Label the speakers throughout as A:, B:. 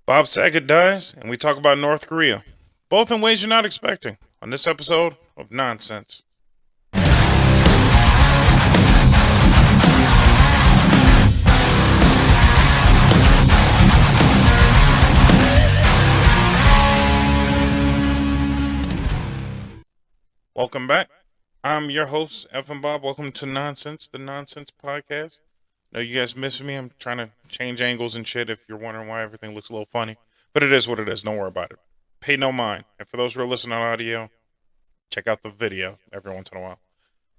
A: Bob Saget dies, and we talk about North Korea. Both in ways you're not expecting on this episode of Nonsense. Welcome back. I'm your host, F and Bob. Welcome to Nonsense, the Nonsense Podcast. Know you guys miss me. I'm trying to change angles and shit if you're wondering why everything looks a little funny. But it is what it is. Don't worry about it. Pay no mind. And for those who are listening on audio, check out the video every once in a while.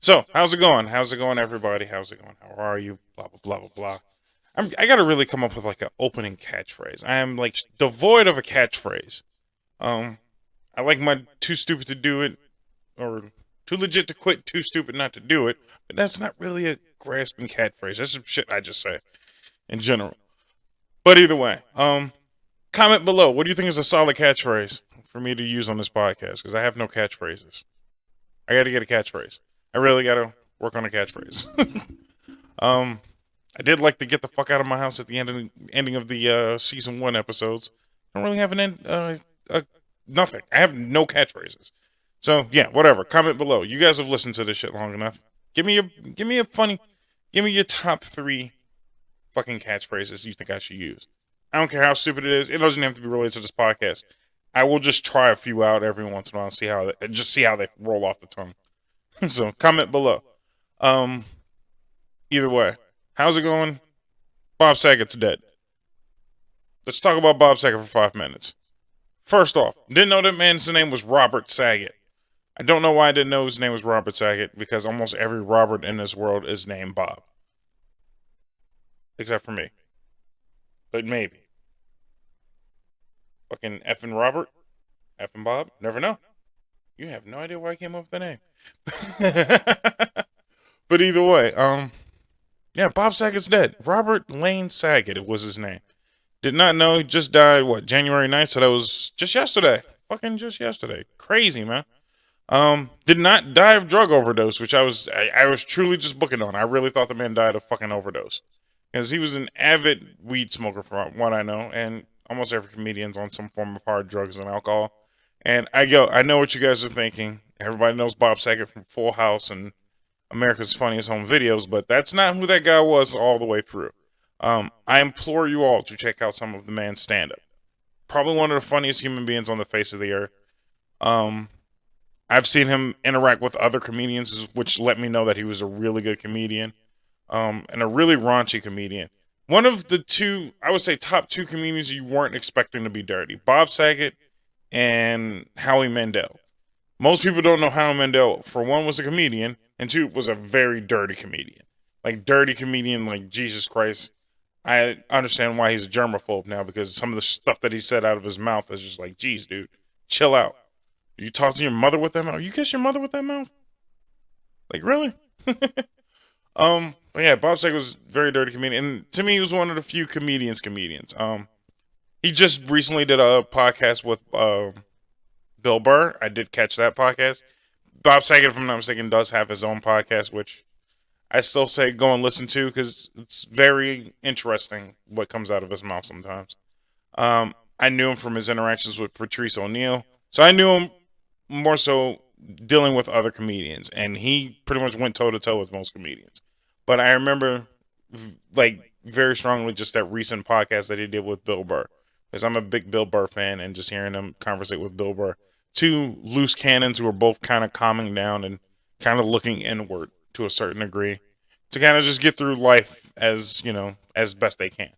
A: So, how's it going? How's it going, everybody? How's it going? How are you? Blah, blah, blah, blah, blah. I gotta really come up with like an opening catchphrase. I am like devoid of a catchphrase. I like my too stupid to do it, or too legit to quit, too stupid not to do it. But that's not really a grasping catchphrase. That's some shit I just say in general. But either way, comment below. What do you think is a solid catchphrase for me to use on this podcast? Because I have no catchphrases. I got to get a catchphrase. I really got to work on a catchphrase. I did like to get the fuck out of my house at the ending of the season 1 episodes. I don't really have nothing. I have no catchphrases. So yeah, whatever. Comment below. You guys have listened to this shit long enough. Give me your top 3 fucking catchphrases you think I should use. I don't care how stupid it is. It doesn't have to be related to this podcast. I will just try a few out every once in a while and see how they roll off the tongue. So comment below. Either way, how's it going? Bob Saget's dead. Let's talk about Bob Saget for 5 minutes. First off, didn't know that man's name was Robert Saget. I don't know why I didn't know his name was Robert Saget, because almost every Robert in this world is named Bob. Except for me. But maybe. Fucking effing Robert? Effing Bob? Never know. You have no idea why I came up with the name. But either way, yeah, Bob Saget's dead. Robert Lane Saget was his name. Did not know. He just died, January 9th? So that was just yesterday. Fucking just yesterday. Crazy, man. Did not die of drug overdose, which I was truly just booking on. I really thought the man died of fucking overdose. Because he was an avid weed smoker, from what I know, and almost every comedian's on some form of hard drugs and alcohol. And I know what you guys are thinking. Everybody knows Bob Saget from Full House and America's Funniest Home Videos, but that's not who that guy was all the way through. I implore you all to check out some of the man's stand-up. Probably one of the funniest human beings on the face of the earth. I've seen him interact with other comedians, which let me know that he was a really good comedian. And a really raunchy comedian. One of the two, I would say, top 2 comedians you weren't expecting to be dirty. Bob Saget and Howie Mandel. Most people don't know Howie Mandel, for one, was a comedian, and 2, was a very dirty comedian. Like, dirty comedian, like, Jesus Christ. I understand why he's a germaphobe now, because some of the stuff that he said out of his mouth is just like, geez, dude, chill out. You talk to your mother with that mouth? You kiss your mother with that mouth? Like, really? But yeah, Bob Saget was a very dirty comedian, and to me, he was one of the few comedians. He just recently did a podcast with Bill Burr. I did catch that podcast. Bob Saget, if I'm not mistaken, does have his own podcast, which I still say go and listen to, because it's very interesting what comes out of his mouth sometimes. I knew him from his interactions with Patrice O'Neal, so I knew him more so dealing with other comedians, and he pretty much went toe-to-toe with most comedians. But I remember, like, very strongly just that recent podcast that he did with Bill Burr, because I'm a big Bill Burr fan, and just hearing him conversate with Bill Burr, 2 loose cannons who are both kind of calming down and kind of looking inward to a certain degree to kind of just get through life as, as best they can.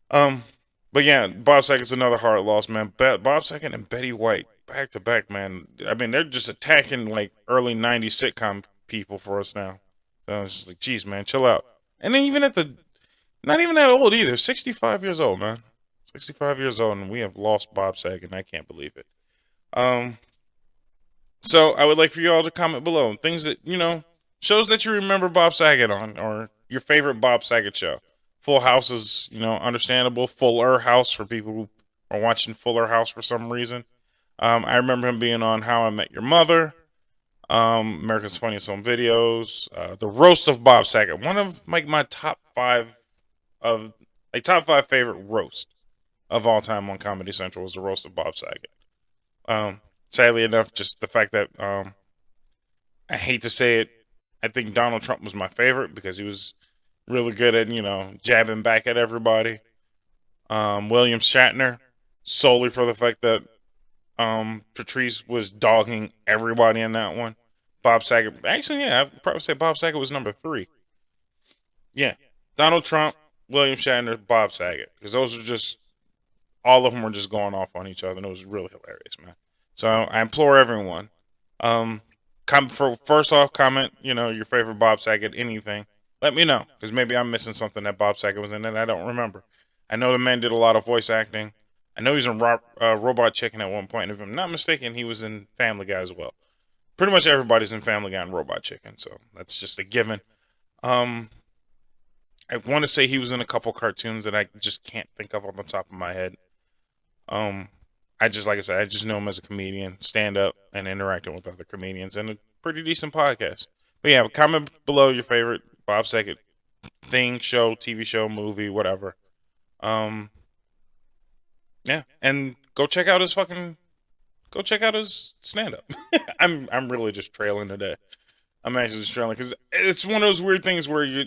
A: But yeah, Bob Saget's another hard loss, man. Bob Saget and Betty White, back to back, man. I mean, they're just attacking like early 90s sitcom people for us now. So it's just like, geez, man, chill out. And then even not even that old either, 65 years old, man. 65 years old, and we have lost Bob Saget, and I can't believe it. So I would like for you all to comment below things that, shows that you remember Bob Saget on, or your favorite Bob Saget show. Full House is, understandable. Fuller House for people who are watching Fuller House for some reason. I remember him being on How I Met Your Mother, America's Funniest Home Videos, the Roast of Bob Saget, one of like my top 5 favorite roast. of all time on Comedy Central was the roast of Bob Saget. Sadly enough, just the fact that I hate to say it, I think Donald Trump was my favorite because he was really good at jabbing back at everybody. William Shatner, solely for the fact that Patrice was dogging everybody in that one. Bob Saget, actually, yeah, I'd probably say Bob Saget was number 3. Yeah, Donald Trump, William Shatner, Bob Saget, because those are just all of them were just going off on each other, and it was really hilarious, man. So I implore everyone, first off, comment, your favorite Bob Saget, anything. Let me know, because maybe I'm missing something that Bob Saget was in that I don't remember. I know the man did a lot of voice acting. I know he's in Robot Chicken at one point. If I'm not mistaken, he was in Family Guy as well. Pretty much everybody's in Family Guy and Robot Chicken, so that's just a given. I want to say he was in a couple cartoons that I just can't think of on the top of my head. Like I said, I just know him as a comedian, stand up, and interacting with other comedians, and a pretty decent podcast. But yeah, comment below your favorite Bob Saget thing, show, TV show, movie, whatever. Yeah, and go check out his stand up. I'm really just trailing today. I'm actually just trailing because it's one of those weird things where you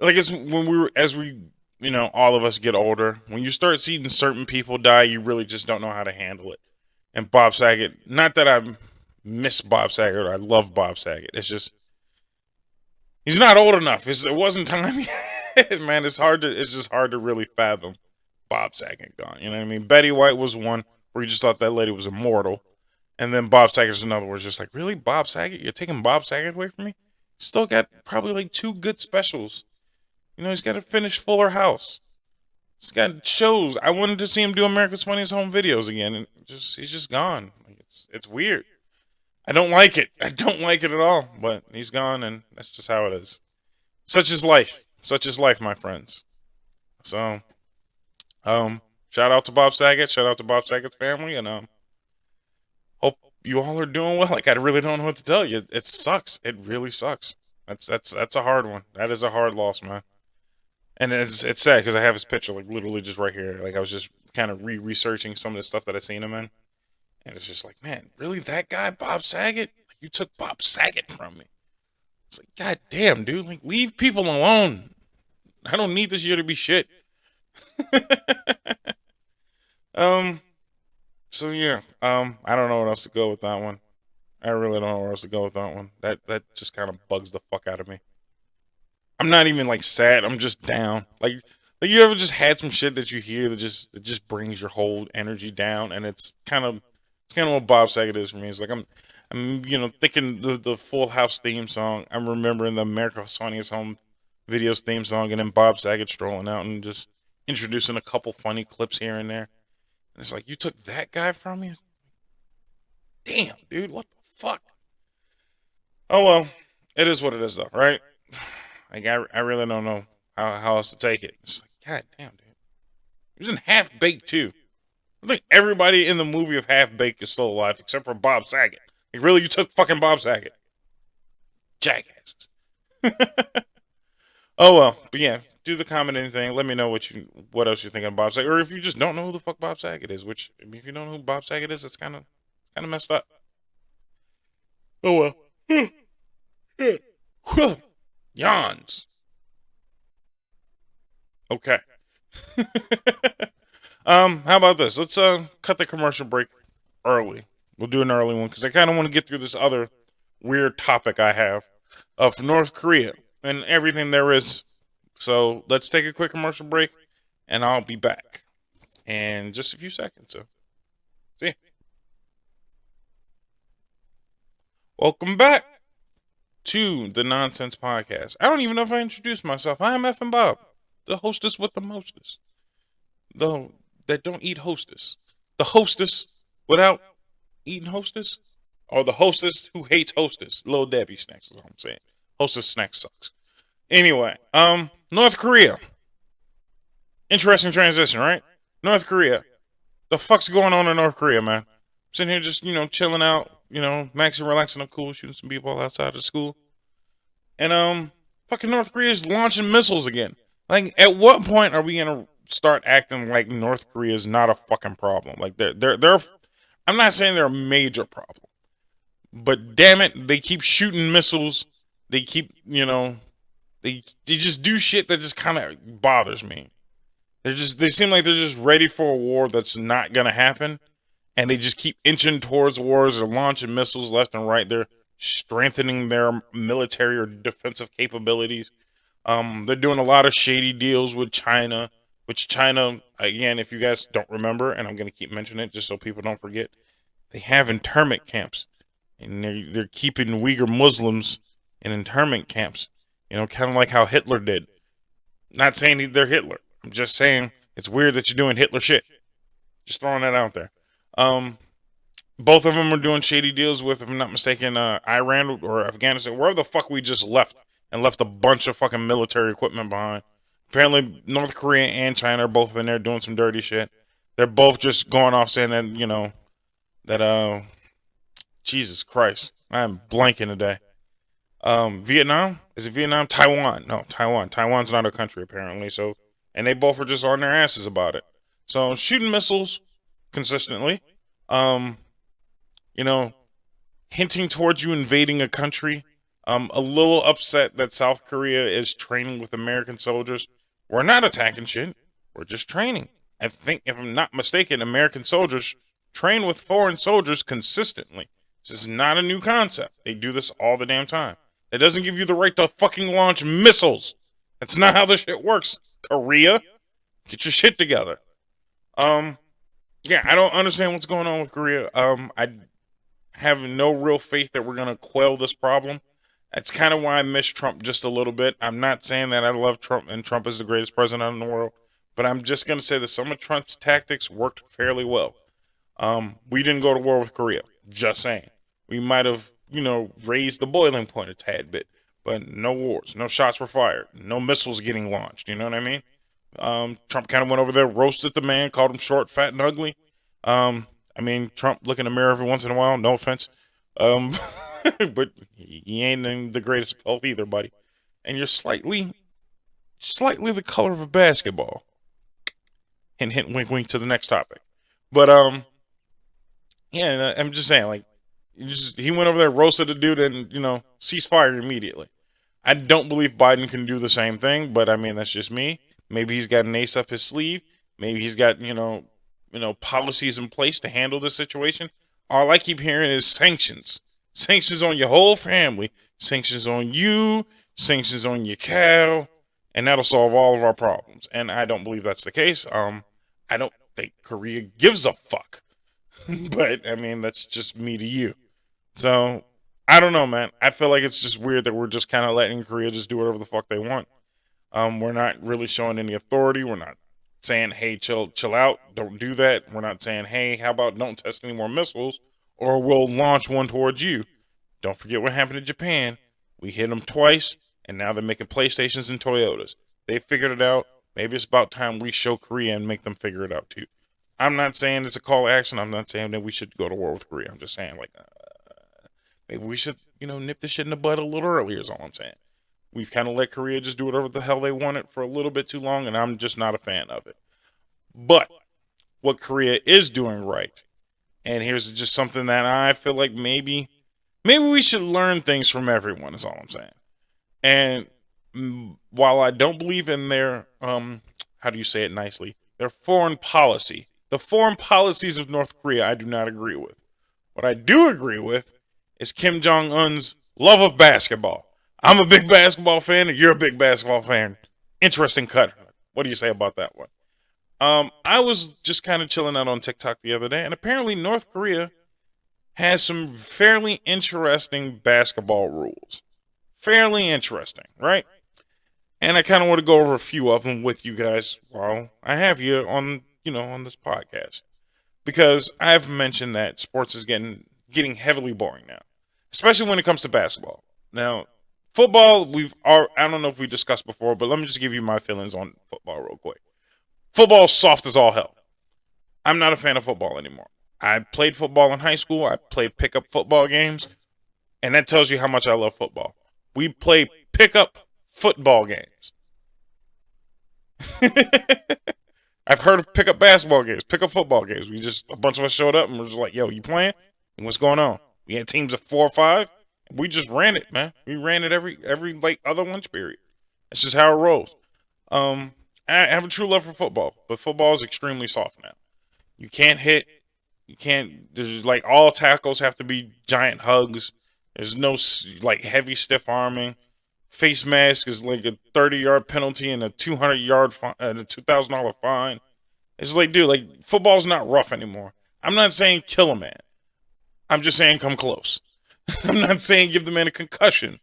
A: like it's when all of us get older, when you start seeing certain people die, you really just don't know how to handle it. And Bob Saget, not that I miss Bob Saget or I love Bob Saget, it's just he's not old enough. It wasn't time yet, man. It's just hard to really fathom Bob Saget gone. You know what I mean? Betty White was one where you just thought that lady was immortal. And then Bob Saget's another where it's just like, really, Bob Saget? You're taking Bob Saget away from me? Still got probably like 2 good specials. He's got to finish Fuller House. He's got shows. I wanted to see him do America's Funniest Home Videos again, and he's just gone. It's weird. I don't like it. I don't like it at all. But he's gone, and that's just how it is. Such is life. Such is life, my friends. So, shout out to Bob Saget. Shout out to Bob Saget's family, and hope you all are doing well. Like I really don't know what to tell you. It sucks. It really sucks. That's a hard one. That is a hard loss, man. And it's sad because I have his picture like literally just right here. Like I was just kind of researching some of the stuff that I seen him in, and it's just like, man, really that guy, Bob Saget? Like, you took Bob Saget from me. It's like, god damn, dude, like leave people alone. I don't need this year to be shit. So yeah, I don't know what else to go with that one. I really don't know where else to go with that one. That just kind of bugs the fuck out of me. I'm not even like sad. I'm just down. Like you ever just had some shit that you hear that just brings your whole energy down, and it's kind of what Bob Saget is for me. It's like I'm thinking the Full House theme song. I'm remembering the America's Funniest Home Videos theme song, and then Bob Saget strolling out and just introducing a couple funny clips here and there. And it's like, you took that guy from me? Damn, dude, what the fuck? Oh well, it is what it is though, right? Like I really don't know how else to take it. It's like, god damn, dude. He was in Half Baked too. I think everybody in the movie of Half Baked is still alive except for Bob Saget. Like, really, you took fucking Bob Saget? Jackasses. Oh well, but yeah, do the commenting thing. Let me know what else you're thinking of Bob Saget, or if you just don't know who the fuck Bob Saget is. Which, I mean, if you don't know who Bob Saget is, it's kind of messed up. Oh well. Yawns. Okay. How about this? Let's cut the commercial break early. We'll do an early one because I kind of want to get through this other weird topic I have of North Korea and everything there is. So let's take a quick commercial break, and I'll be back in just a few seconds. So, see ya. Welcome back to the Nonsense Podcast. I don't even know if I introduced myself. I am effing Bob, the hostess with the mostest. Though that don't eat hostess. The hostess without eating hostess? Or the hostess who hates hostess. Little Debbie snacks is what I'm saying. Hostess snacks sucks. Anyway, North Korea. Interesting transition, right? North Korea. The fuck's going on in North Korea, man? Sitting here just, chilling out, maxing, relaxing, I'm cool, shooting some people outside of school. And, fucking North Korea is launching missiles again. Like, at what point are we going to start acting like North Korea is not a fucking problem. Like they're I'm not saying they're a major problem, but damn it, they keep shooting missiles. They keep, they just do shit that just kind of bothers me. They seem like they're just ready for a war that's not gonna happen, and they just keep inching towards wars. They're launching missiles left and right. They're strengthening their military or defensive capabilities. They're doing a lot of shady deals with China, which China, again, if you guys don't remember, and I'm gonna keep mentioning it just so people don't forget, they have internment camps, and they're keeping Uyghur Muslims in internment camps. Kind of like how Hitler did. Not saying they're Hitler. I'm just saying it's weird that you're doing Hitler shit. Just throwing that out there. Both of them are doing shady deals with, if I'm not mistaken, Iran or Afghanistan, wherever the fuck we just left, and left a bunch of fucking military equipment behind. Apparently, North Korea and China are both in there doing some dirty shit. They're both just going off saying that, Jesus Christ, I'm blanking today. Vietnam? Is it Vietnam? Taiwan. No, Taiwan. Taiwan's not a country, apparently. So, and they both are just on their asses about it. So, shooting missiles consistently. Hinting towards you invading a country. A little upset that South Korea is training with American soldiers. We're not attacking shit. We're just training. I think, if I'm not mistaken, American soldiers train with foreign soldiers consistently. This is not a new concept. They do this all the damn time. It doesn't give you the right to fucking launch missiles. That's not how this shit works. Korea, get your shit together. Yeah, I don't understand what's going on with Korea. I have no real faith that we're gonna quell this problem. That's kind of why I miss Trump just a little bit. I'm not saying that I love Trump and Trump is the greatest president in the world, but I'm just gonna say that some of Trump's tactics worked fairly well. We didn't go to war with Korea. Just saying. We might have, raised the boiling point a tad bit, but no wars, no shots were fired, no missiles getting launched. You know what I mean? Trump kind of went over there, roasted the man, called him short, fat, and ugly. Trump look in the mirror every once in a while. No offense, but he ain't in the greatest health either, buddy. And you're slightly the color of a basketball. Hint, hint, wink, wink to the next topic. But yeah, I'm just saying, like, he went over there, roasted the dude, and ceasefire immediately. I don't believe Biden can do the same thing, but that's just me. Maybe he's got an ace up his sleeve. Maybe he's got policies in place to handle this situation. All I keep hearing is sanctions. Sanctions on your whole family. Sanctions on you. Sanctions on your cow. And that'll solve all of our problems. And I don't believe that's the case. I don't think Korea gives a fuck. But, that's just me to you. So, I don't know, man. I feel like it's just weird that we're just kind of letting Korea just do whatever the fuck they want. We're not really showing any authority. We're not saying, hey, chill out. Don't do that. We're not saying, hey, how about don't test any more missiles or we'll launch one towards you. Don't forget what happened to Japan. We hit them twice, and now they're making PlayStations and Toyotas. They figured it out. Maybe it's about time we show Korea and make them figure it out, too. I'm not saying it's a call to action. I'm not saying that we should go to war with Korea. I'm just saying, like, maybe we should, nip this shit in the bud a little earlier is all I'm saying. We've kind of let Korea just do whatever the hell they wanted for a little bit too long, and I'm just not a fan of it. But what Korea is doing right, and here's just something that I feel like maybe we should learn things from everyone is all I'm saying. And while I don't believe in their, how do you say it nicely, their foreign policy, the foreign policies of North Korea, I do not agree with. What I do agree with is Kim Jong-un's love of basketball. I'm a big basketball fan, and you're a big basketball fan. Interesting cut. What do you say about that one? I was just kind of chilling out on TikTok the other day, and apparently North Korea has some fairly interesting basketball rules. Fairly interesting, right? And I kind of want to go over a few of them with you guys while I have you on, on this podcast. Because I've mentioned that sports is getting heavily boring now. Especially when it comes to basketball. Now, football, I don't know if we discussed before, but let me just give you my feelings on football real quick. Football's soft as all hell. I'm not a fan of football anymore. I played football in high school. I played pickup football games. And that tells you how much I love football. We play pickup football games. I've heard of pickup basketball games, pickup football games. A bunch of us showed up and we're just like, yo, you playing? And what's going on? We had teams of 4 or 5. We just ran it, man. We ran it every like other lunch period. That's just how it rolls. I have a true love for football, but football is extremely soft now. You can't hit. You can't. There's like all tackles have to be giant hugs. There's no like heavy stiff arming. Face mask is like a 30-yard penalty and a 200-yard and a $2,000 fine. It's like, dude, like football's not rough anymore. I'm not saying kill a man. I'm just saying come close. I'm not saying give the man a concussion,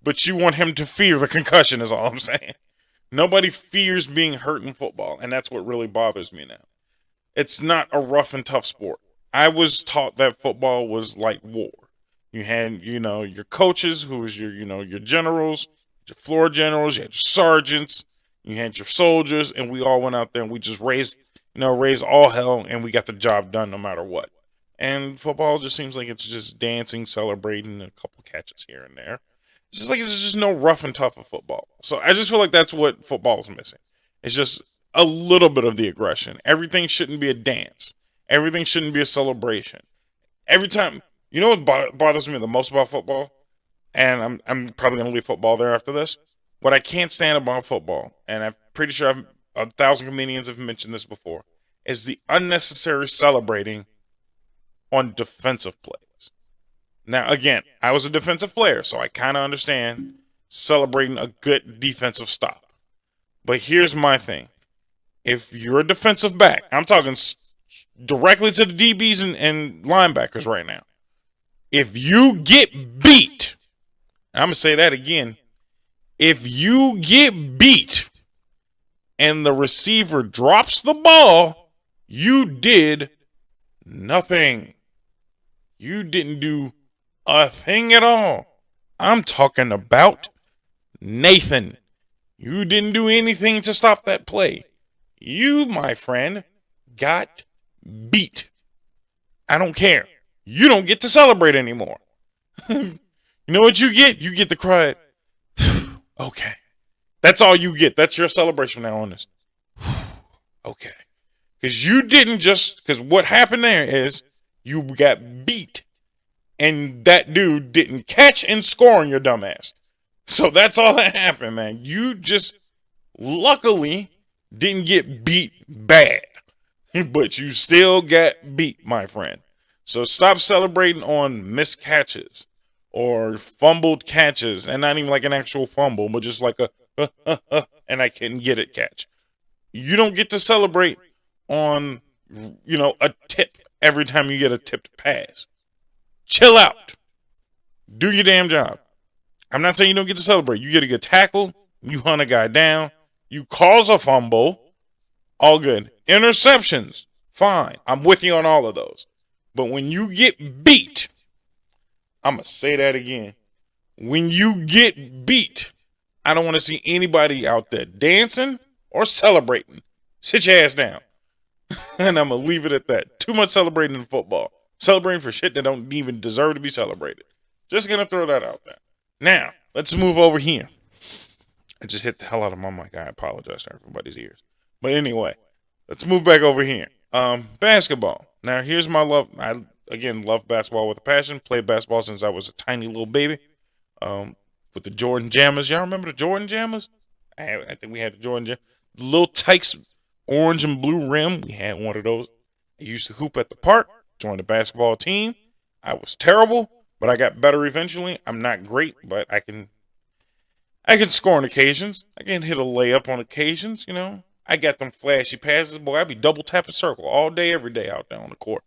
A: but you want him to fear the concussion is all I'm saying. Nobody fears being hurt in football, and that's what really bothers me now. It's not a rough and tough sport. I was taught that football was like war. You had, your coaches, who was your generals, your floor generals, you had your sergeants, you had your soldiers, and we all went out there and we just raised all hell, and we got the job done no matter what. And football just seems like it's just dancing, celebrating, and a couple catches here and there. It's just like there's just no rough and tough of football. So I just feel like that's what football is missing. It's just a little bit of the aggression. Everything shouldn't be a dance. Everything shouldn't be a celebration. Every time, what bothers me the most about football, and I'm probably going to leave football there after this. What I can't stand about football, and I'm pretty sure 1,000 comedians have mentioned this before, is the unnecessary celebrating on defensive plays. Now, again, I was a defensive player, so I kind of understand celebrating a good defensive stop. But here's my thing. If you're a defensive back, I'm talking directly to the DBs and linebackers right now. If you get beat, I'm going to say that again. If you get beat and the receiver drops the ball, you did nothing. You didn't do a thing at all. I'm talking about Nathan. You didn't do anything to stop that play. You, my friend, got beat. I don't care. You don't get to celebrate anymore. You know what you get? You get the cry. Okay. That's all you get. That's your celebration now on this. Okay. Because what happened there is you got beat. And that dude didn't catch and score on your dumb ass. So that's all that happened, man. You just luckily didn't get beat bad. But you still got beat, my friend. So stop celebrating on missed catches or fumbled catches. And not even like an actual fumble, but just like a and I couldn't get it catch. You don't get to celebrate on, a tip every time you get a tipped pass. Chill out. Do your damn job. I'm not saying you don't get to celebrate. You get a good tackle. You hunt a guy down. You cause a fumble. All good. Interceptions. Fine. I'm with you on all of those. But when you get beat, I'm going to say that again. When you get beat, I don't want to see anybody out there dancing or celebrating. Sit your ass down. And I'm going to leave it at that. Too much celebrating in football. Celebrating for shit that don't even deserve to be celebrated. Just going to throw that out there. Now, let's move over here. I just hit the hell out of my mic. I apologize to everybody's ears. But anyway, let's move back over here. Basketball. Now, here's my love. I, again, love basketball with a passion. Played basketball since I was a tiny little baby. With the Jordan Jammers. Y'all remember the Jordan Jammers? I think we had the Jordan Jammers. The little Tykes, orange and blue rim. We had one of those. I used to hoop at the park. Joined the basketball team. I was terrible, but I got better eventually. I'm not great, but I can score on occasions. I can hit a layup on occasions, I got them flashy passes. Boy, I'd be double tapping circle all day, every day out there on the court.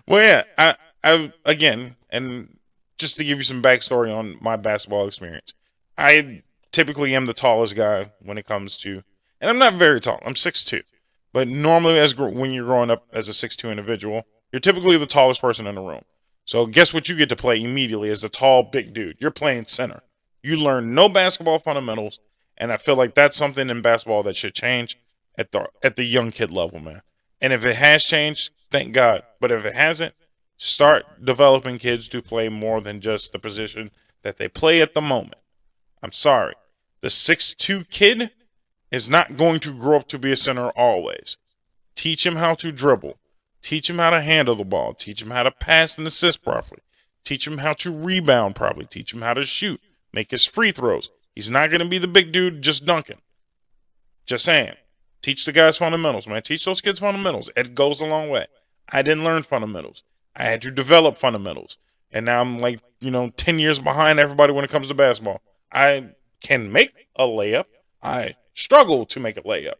A: Well, yeah, I again, and just to give you some backstory on my basketball experience, I typically am the tallest guy when it comes to, and I'm not very tall. I'm 6'2". But normally, when you're growing up as a 6'2" individual, you're typically the tallest person in the room. So guess what you get to play immediately as the tall, big dude? You're playing center. You learn no basketball fundamentals, and I feel like that's something in basketball that should change at the young kid level, man. And if it has changed, thank God. But if it hasn't, start developing kids to play more than just the position that they play at the moment. I'm sorry. The 6'2" kid is not going to grow up to be a center always. Teach him how to dribble. Teach him how to handle the ball. Teach him how to pass and assist properly. Teach him how to rebound properly. Teach him how to shoot. Make his free throws. He's not going to be the big dude just dunking. Just saying. Teach the guys fundamentals, man. Teach those kids fundamentals. It goes a long way. I didn't learn fundamentals. I had to develop fundamentals. And now I'm like, 10 years behind everybody when it comes to basketball. I can make a layup. I struggle to make a layup.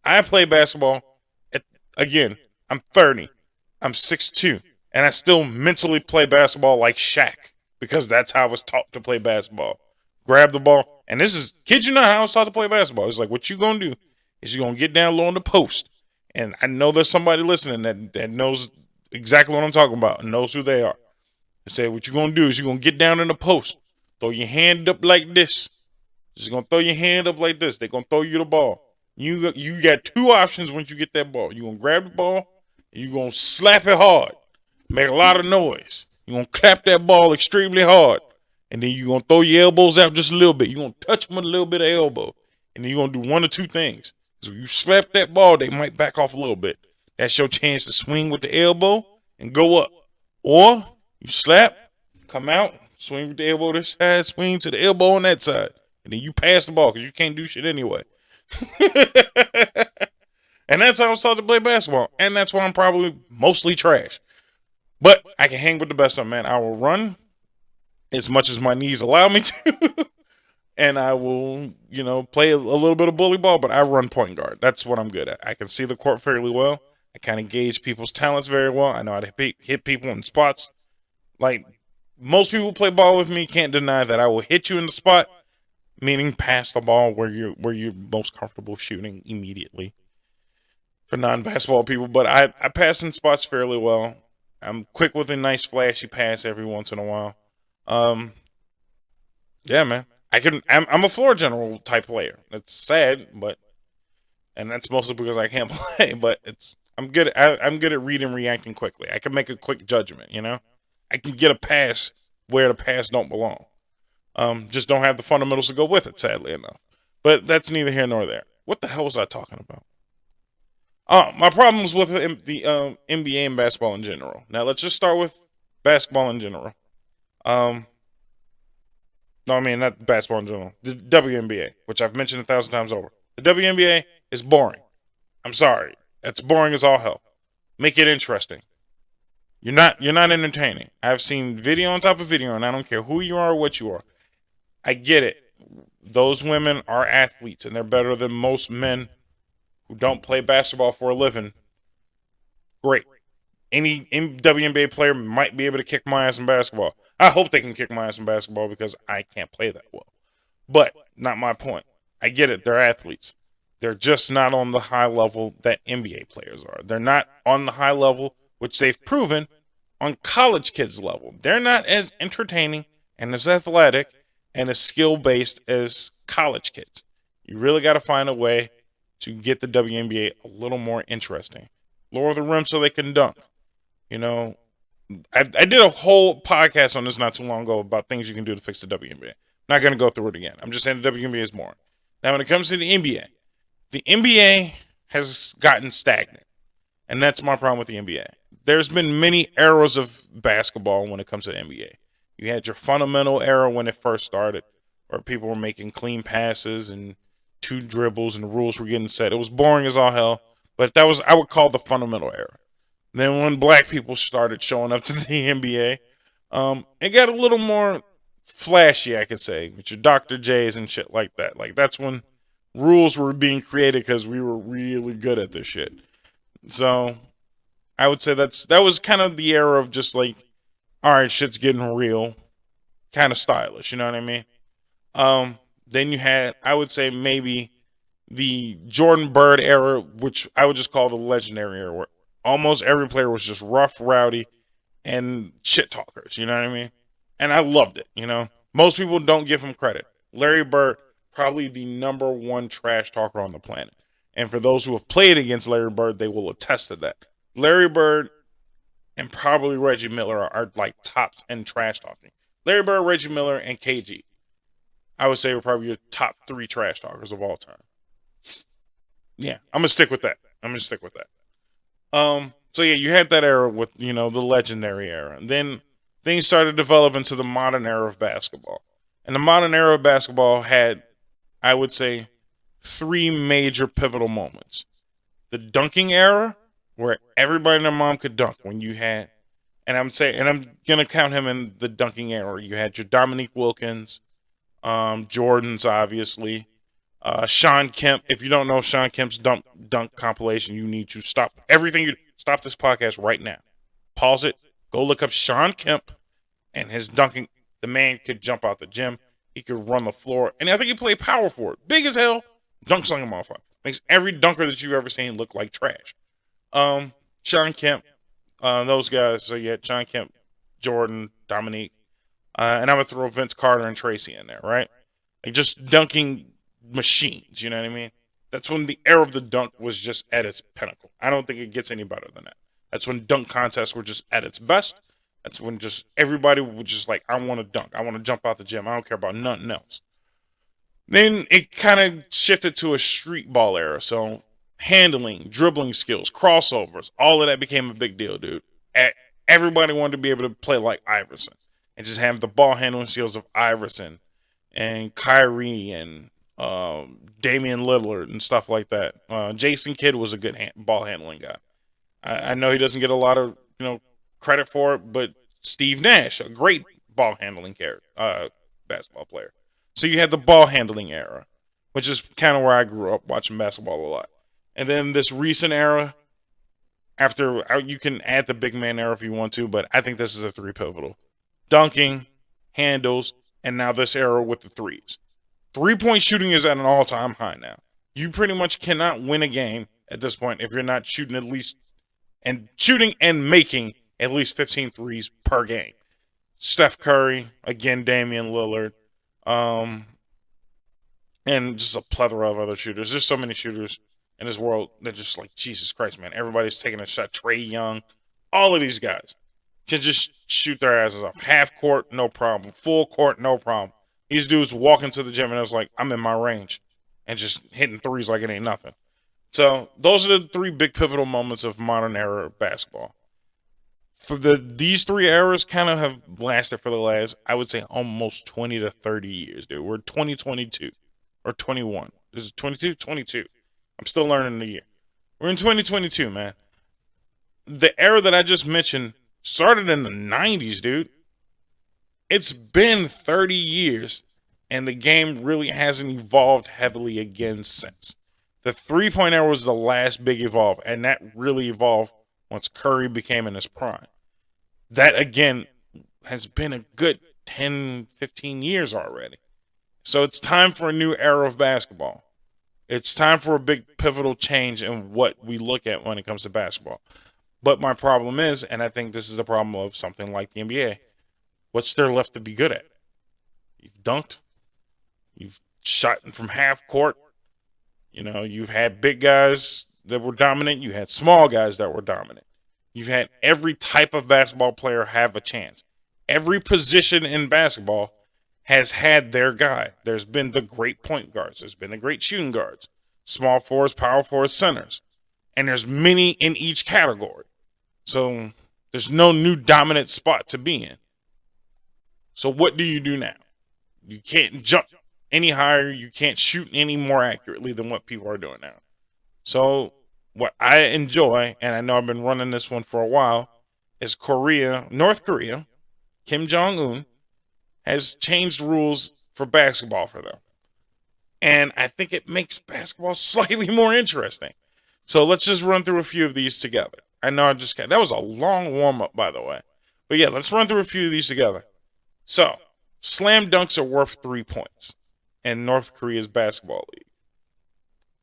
A: I play basketball. Again, I'm 30. I'm 6'2". And I still mentally play basketball like Shaq. Because that's how I was taught to play basketball. Grab the ball. And this is, kid you not, how I was taught to play basketball. It's like, what you going to do is you're going to get down low on the post. And I know there's somebody listening that knows exactly what I'm talking about and knows who they are. I say, what you're going to do is you're going to get down in the post. Throw your hand up like this. Just going to throw your hand up like this. They're going to throw you the ball. You got two options once you get that ball. You're going to grab the ball and you're going to slap it hard. Make a lot of noise. You're going to clap that ball extremely hard. And then you're going to throw your elbows out just a little bit. You're going to touch them with a little bit of elbow. And then you're going to do one or two things. So you slap that ball, they might back off a little bit. That's your chance to swing with the elbow and go up. Or you slap, come out, swing with the elbow this side, swing to the elbow on that side. And then you pass the ball because you can't do shit anyway. And that's how I was taught to play basketball. And that's why I'm probably mostly trash. But I can hang with the best of them, man. I will run as much as my knees allow me to. And I will, play a little bit of bully ball, but I run point guard. That's what I'm good at. I can see the court fairly well. I kind of gauge people's talents very well. I know how to hit people in spots. Like, most people who play ball with me can't deny that I will hit you in the spot, meaning pass the ball where you're most comfortable shooting immediately. For non-basketball people, but I pass in spots fairly well. I'm quick with a nice flashy pass every once in a while. Yeah, man. I'm a floor general type player. It's sad, and that's mostly because I can't play. But I'm good at reading and reacting quickly. I can make a quick judgment. I can get a pass where the pass don't belong. Just don't have the fundamentals to go with it, sadly enough. But that's neither here nor there. What the hell was I talking about? My problems with the NBA and basketball in general. Now let's just start with basketball in general. No, I mean not basketball in general. The WNBA, which I've mentioned 1,000 times over. The WNBA is boring. I'm sorry, it's boring as all hell. Make it interesting. You're not entertaining. I've seen video on top of video, and I don't care who you are or what you are. I get it. Those women are athletes, and they're better than most men who don't play basketball for a living. Great. Any WNBA player might be able to kick my ass in basketball. I hope they can kick my ass in basketball because I can't play that well. But not my point. I get it. They're athletes. They're just not on the high level that NBA players are. They're not on the high level, which they've proven, on college kids' level. They're not as entertaining and as athletic and as skill-based as college kids. You really got to find a way to get the WNBA a little more interesting. Lower the rim so they can dunk. I did a whole podcast on this not too long ago about things you can do to fix the WNBA. Not going to go through it again. I'm just saying the WNBA is boring. Now, when it comes to the NBA has gotten stagnant. And that's my problem with the NBA. There's been many eras of basketball when it comes to the NBA. You had your fundamental era when it first started, where people were making clean passes and two dribbles and the rules were getting set. It was boring as all hell, but that was, I would call, the fundamental era. Then when black people started showing up to the NBA, it got a little more flashy, I could say, with your Dr. J's and shit like that. Like, that's when rules were being created because we were really good at this shit. So I would say that was kind of the era of just like, all right, shit's getting real, kind of stylish, you know what I mean? Then you had, I would say, maybe the Jordan Bird era, which I would just call the legendary era, where almost every player was just rough, rowdy, and shit talkers, you know what I mean? And I loved it, Most people don't give him credit. Larry Bird, probably the number one trash talker on the planet. And for those who have played against Larry Bird, they will attest to that. Larry Bird and probably Reggie Miller are like tops in trash talking. Larry Bird, Reggie Miller, and KG. I would say we're probably your top 3 trash talkers of all time. Yeah, I'm gonna stick with that. So yeah, you had that era with the legendary era, and then things started to develop into the modern era of basketball. And the modern era of basketball had, I would say, three major pivotal moments: the dunking era, where everybody and their mom could dunk. When you had, and I'm gonna count him in the dunking era. You had your Dominique Wilkins, Jordan's obviously, Sean Kemp. If you don't know Sean Kemp's dunk compilation, you need to stop everything. You stop this podcast right now. Pause it. Go look up Sean Kemp and his dunking. The man could jump out the gym. He could run the floor, and I think he played power forward. Big as hell. Dunks like a motherfucker. Makes every dunker that you've ever seen look like trash. Sean Kemp, those guys. So yeah, Sean Kemp, Jordan, Dominique, and I'm gonna throw Vince Carter and Tracy in there, right? Like just dunking machines. You know what I mean? That's when the era of the dunk was just at its pinnacle. I don't think it gets any better than that. That's when dunk contests were just at its best. That's when just everybody was just like, I want to dunk. I want to jump out the gym. I don't care about nothing else. Then it kind of shifted to a street ball era. So handling, dribbling skills, crossovers, all of that became a big deal, dude. Everybody wanted to be able to play like Iverson and just have the ball handling skills of Iverson and Kyrie and Damian Lillard and stuff like that. Jason Kidd was a good ball handling guy. I know he doesn't get a lot of credit for it, but Steve Nash, a great ball handling basketball player. So you had the ball handling era, which is kind of where I grew up watching basketball a lot. And then this recent era, after you can add the big man era if you want to, but I think this is a three pivotal: dunking, handles, and now this era with the threes. 3-point shooting is at an all-time high now. You pretty much cannot win a game at this point if you're not shooting and making at least 15 threes per game. Steph Curry, again, Damian Lillard, and just a plethora of other shooters. There's so many shooters in this world that just like, Jesus Christ, man. Everybody's taking a shot. Trae Young, all of these guys can just shoot their asses off. Half court, no problem. Full court, no problem. These dudes walk into the gym and it's like, I'm in my range, and just hitting threes like it ain't nothing. So those are the three big pivotal moments of modern era basketball. For these three eras kind of have lasted for the last, I would say, almost 20 to 30 years, dude. We're 2022 or 21. This is 22, 22. I'm still learning the year. We're in 2022, man. The era that I just mentioned started in the 90s, dude. It's been 30 years, and the game really hasn't evolved heavily again since. The 3-point era was the last big evolve, and that really evolved once Curry became in his prime. That, again, has been a good 10, 15 years already. So it's time for a new era of basketball. It's time for a big pivotal change in what we look at when it comes to basketball. But my problem is, and I think this is a problem of something like the NBA, what's there left to be good at? You've dunked. You've shot from half court. You've had big guys that were dominant. You had small guys that were dominant. You've had every type of basketball player have a chance. Every position in basketball has had their guy. There's been the great point guards. There's been the great shooting guards. Small forwards, power forwards, centers. And there's many in each category. So there's no new dominant spot to be in. So what do you do now? You can't jump any higher. You can't shoot any more accurately than what people are doing now. So what I enjoy, and I know I've been running this one for a while, is North Korea, Kim Jong-un, has changed rules for basketball for them. And I think it makes basketball slightly more interesting. So let's just run through a few of these together. I know that was a long warm-up, by the way. But yeah, let's run through a few of these together. So, slam dunks are worth 3 points in North Korea's basketball league.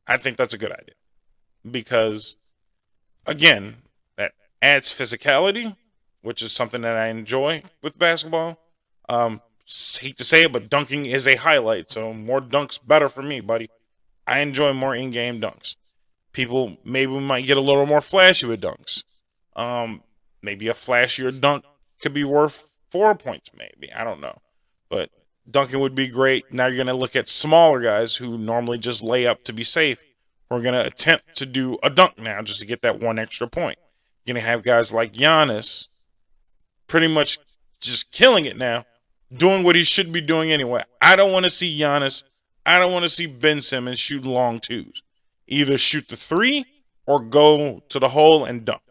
A: I think that's a good idea. Because, again, that adds physicality, which is something that I enjoy with basketball. Hate to say it, but dunking is a highlight. So more dunks, better for me, buddy. I enjoy more in-game dunks. People maybe might get a little more flashy with dunks. Maybe a flashier dunk could be worth 4 points, maybe. I don't know. But dunking would be great. Now you're going to look at smaller guys who normally just lay up to be safe, who are going to attempt to do a dunk now just to get that one extra point. You're going to have guys like Giannis pretty much just killing it now, doing what he should be doing anyway. I don't want to see Giannis. I don't want to see Ben Simmons shoot long twos. Either shoot the three or go to the hole and dunk.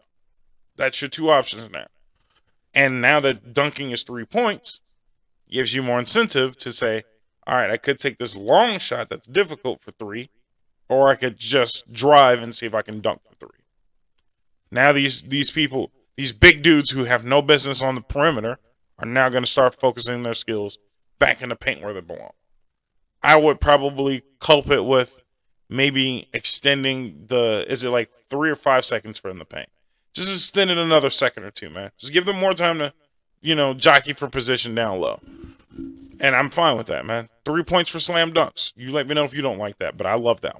A: That's your two options now. And now that dunking is 3 points, gives you more incentive to say, all right, I could take this long shot that's difficult for three, or I could just drive and see if I can dunk for three. Now these people, these big dudes who have no business on the perimeter, are now going to start focusing their skills back in the paint where they belong. I would probably culprit with maybe extending is it like 3 or 5 seconds for in the paint? Just extend it another second or two, man. Just give them more time to, jockey for position down low. And I'm fine with that, man. 3 points for slam dunks. You let me know if you don't like that, but I love that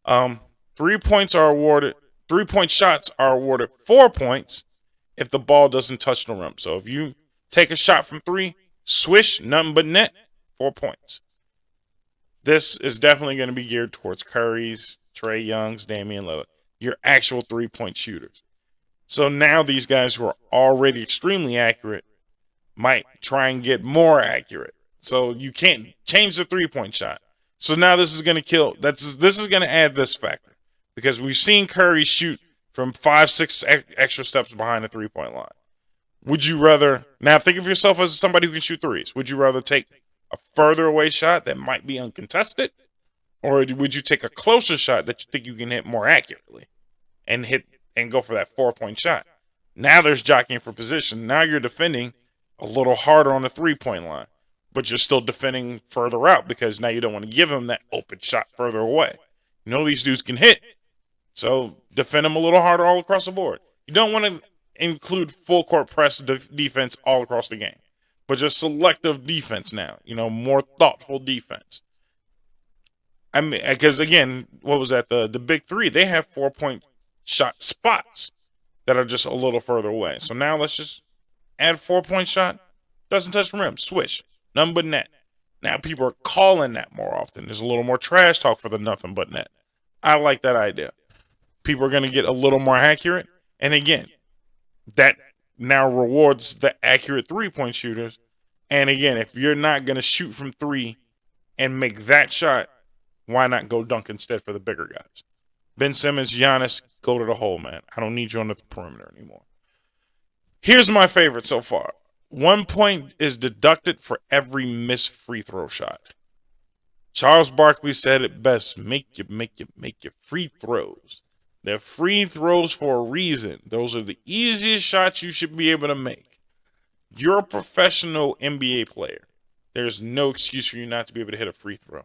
A: one. 3 points are awarded. 3-point shots are awarded 4 points if the ball doesn't touch the rim. So if you take a shot from three, swish, nothing but net, 4 points. This is definitely going to be geared towards Curry's, Trae Young's, Damian Lillard, your actual 3-point shooters. So now these guys who are already extremely accurate might try and get more accurate. So you can't change the 3-point shot. So now this is going to this is going to add this factor. Because we've seen Curry shoot from 5-6 extra steps behind the 3-point line. Would you rather, now think of yourself as somebody who can shoot threes. Would you rather take a further away shot that might be uncontested? Or would you take a closer shot that you think you can hit more accurately and go for that 4-point shot? Now there's jockeying for position. Now you're defending a little harder on the 3-point line, but you're still defending further out because now you don't want to give them that open shot further away. You know these dudes can hit, so defend them a little harder all across the board. You don't want to include full court press defense all across the game, but just selective defense now. More thoughtful defense. I mean, because again, what was that? The big three, they have 4-point shot spots that are just a little further away. So now let's just add 4-point shot. Doesn't touch the rim. Swish. Nothing but net. Now people are calling that more often. There's a little more trash talk for the nothing but net. I like that idea. People are going to get a little more accurate. And again, that now rewards the accurate 3-point shooters. And again, if you're not going to shoot from three and make that shot, why not go dunk instead for the bigger guys? Ben Simmons, Giannis, go to the hole, man. I don't need you on the perimeter anymore. Here's my favorite so far. 1 point is deducted for every missed free throw shot. Charles Barkley said it best, make your free throws. They're free throws for a reason. Those are the easiest shots you should be able to make. You're a professional NBA player. There's no excuse for you not to be able to hit a free throw.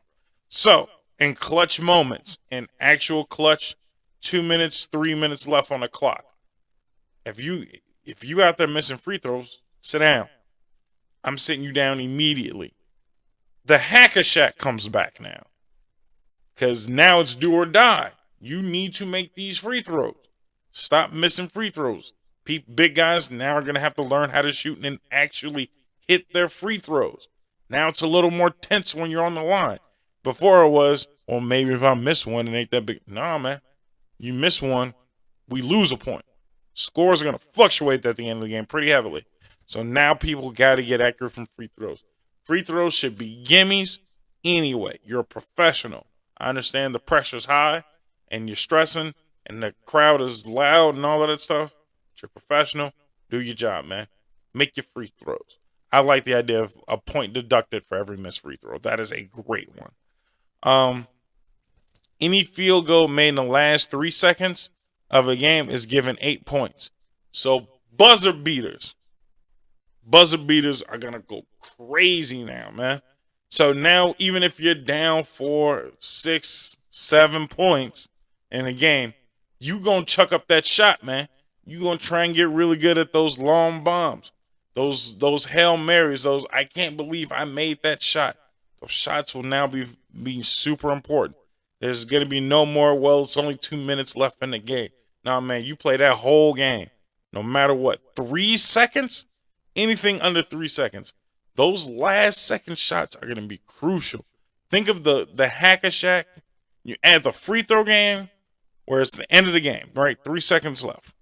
A: So, in clutch moments, in actual clutch, 2 minutes, 3 minutes left on the clock, if you out there missing free throws, sit down. I'm sitting you down immediately. The Hack-a-Shack comes back now. Because now it's do or die. You need to make these free throws. Stop missing free throws. Big guys now are going to have to learn how to shoot and actually hit their free throws. Now it's a little more tense when you're on the line. Before it was, well, maybe if I miss one, it ain't that big. Nah, man. You miss one, we lose a point. Scores are going to fluctuate at the end of the game pretty heavily. So now people got to get accurate from free throws. Free throws should be gimmies anyway. You're a professional. I understand the pressure's high and you're stressing and the crowd is loud and all of that stuff. But you're a professional. Do your job, man. Make your free throws. I like the idea of a point deducted for every missed free throw. That is a great one. Any field goal made in the last 3 seconds of a game is given 8 points. So buzzer beaters are going to go crazy now, man. So now even if you're down 4, 6, 7 points in a game, you going to chuck up that shot, man. You going to try and get really good at those long bombs. Those Hail Marys, those I can't believe I made that shot. Those shots will now be super important. There's going to be no more, well, it's only 2 minutes left in the game. Nah, man, you play that whole game. No matter what. 3 seconds? Anything under 3 seconds. Those last second shots are going to be crucial. Think of the Hack-a-Shack You add the free throw game where it's the end of the game, right? 3 seconds left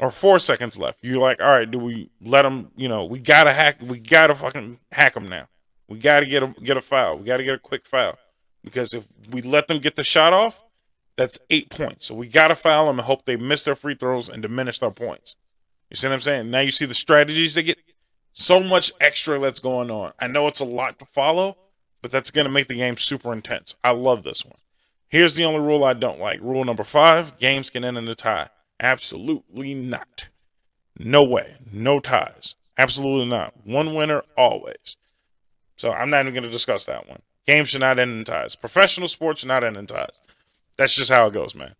A: or 4 seconds left. You're like, all right, do we let them? We gotta fucking hack them now. We gotta get a foul. We gotta get a quick foul because if we let them get the shot off, that's 8 points. So we gotta foul them and hope they miss their free throws and diminish their points. You see what I'm saying? Now you see the strategies they get. So much extra that's going on. I know it's a lot to follow, but that's gonna make the game super intense. I love this one. Here's the only rule I don't like. Rule number 5: games can end in a tie. Absolutely not. No way. No ties. Absolutely not. One winner always. So I'm not even going to discuss that one. Games should not end in ties. Professional sports should not end in ties. That's just how it goes, man.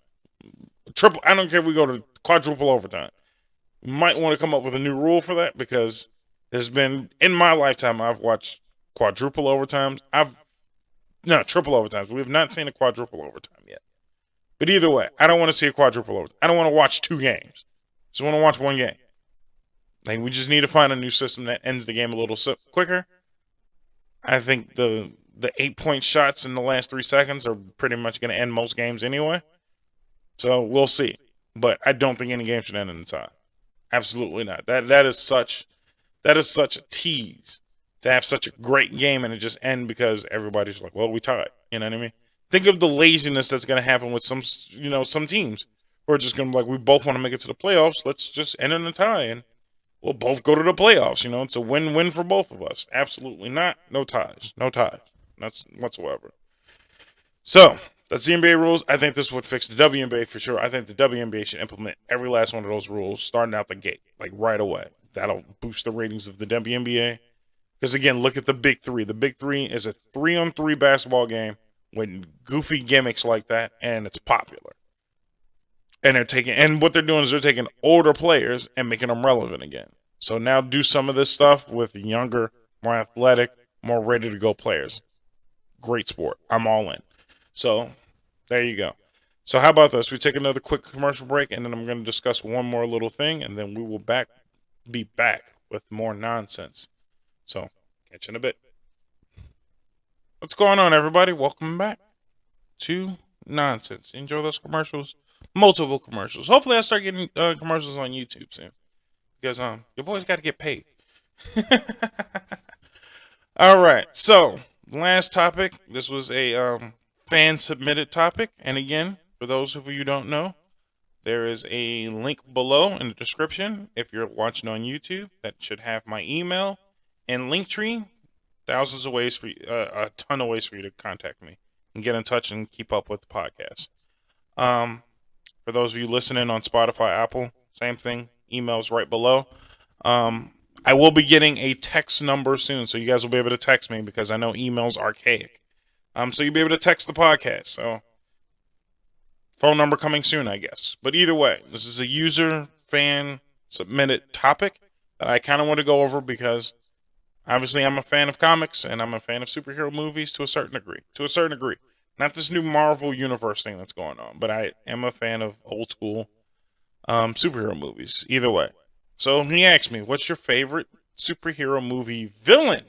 A: I don't care if we go to quadruple overtime. We might want to come up with a new rule for that because there's been, in my lifetime, I've watched quadruple overtimes. Triple overtimes. We have not seen a quadruple overtime yet. But either way, I don't want to see a quadruple overtime. I don't want to watch 2 games. Just want to watch 1 game. Like, we just need to find a new system that ends the game a little quicker. I think the 8-point shots in the last 3 seconds are pretty much going to end most games anyway. So we'll see. But I don't think any game should end in a tie. Absolutely not. That is such a tease to have such a great game and it just end because everybody's like, well, we tied. You know what I mean? Think of the laziness that's going to happen with some teams who are just going to be like, we both want to make it to the playoffs. Let's just end in a tie and we'll both go to the playoffs. It's a win-win for both of us. Absolutely not. No ties. No ties. That's whatsoever. So that's the NBA rules. I think this would fix the WNBA for sure. I think the WNBA should implement every last one of those rules starting out the gate, like right away. That'll boost the ratings of the WNBA. Because again, look at the Big Three. The Big Three is a 3-on-3 basketball game with goofy gimmicks like that, and it's popular. And what they're doing is they're taking older players and making them relevant again. So now do some of this stuff with younger, more athletic, more ready to go players. Great sport. I'm all in. So there you go. So how about this? We take another quick commercial break, and then I'm going to discuss one more little thing, and then we will be back with more nonsense. So catch you in a bit. What's going on, everybody? Welcome back to Nonsense. Enjoy those commercials. Multiple commercials. Hopefully I start getting commercials on YouTube soon. Because your boy's got to get paid. Alright, so last topic. This was a fan submitted topic. And again, for those of you who don't know, there is a link below in the description. If you're watching on YouTube, that should have my email and Linktree. Thousands of ways for you, a ton of ways for you to contact me and get in touch and keep up with the podcast. For those of you listening on Spotify, Apple, same thing. Emails right below. I will be getting a text number soon, so you guys will be able to text me because I know email's archaic. So you'll be able to text the podcast. So phone number coming soon, I guess. But either way, this is a user fan submitted topic that I kind of want to go over because obviously I'm a fan of comics and I'm a fan of superhero movies to a certain degree. Not this new Marvel universe thing that's going on, but I am a fan of old school superhero movies. Either way. So he asked me, what's your favorite superhero movie villain?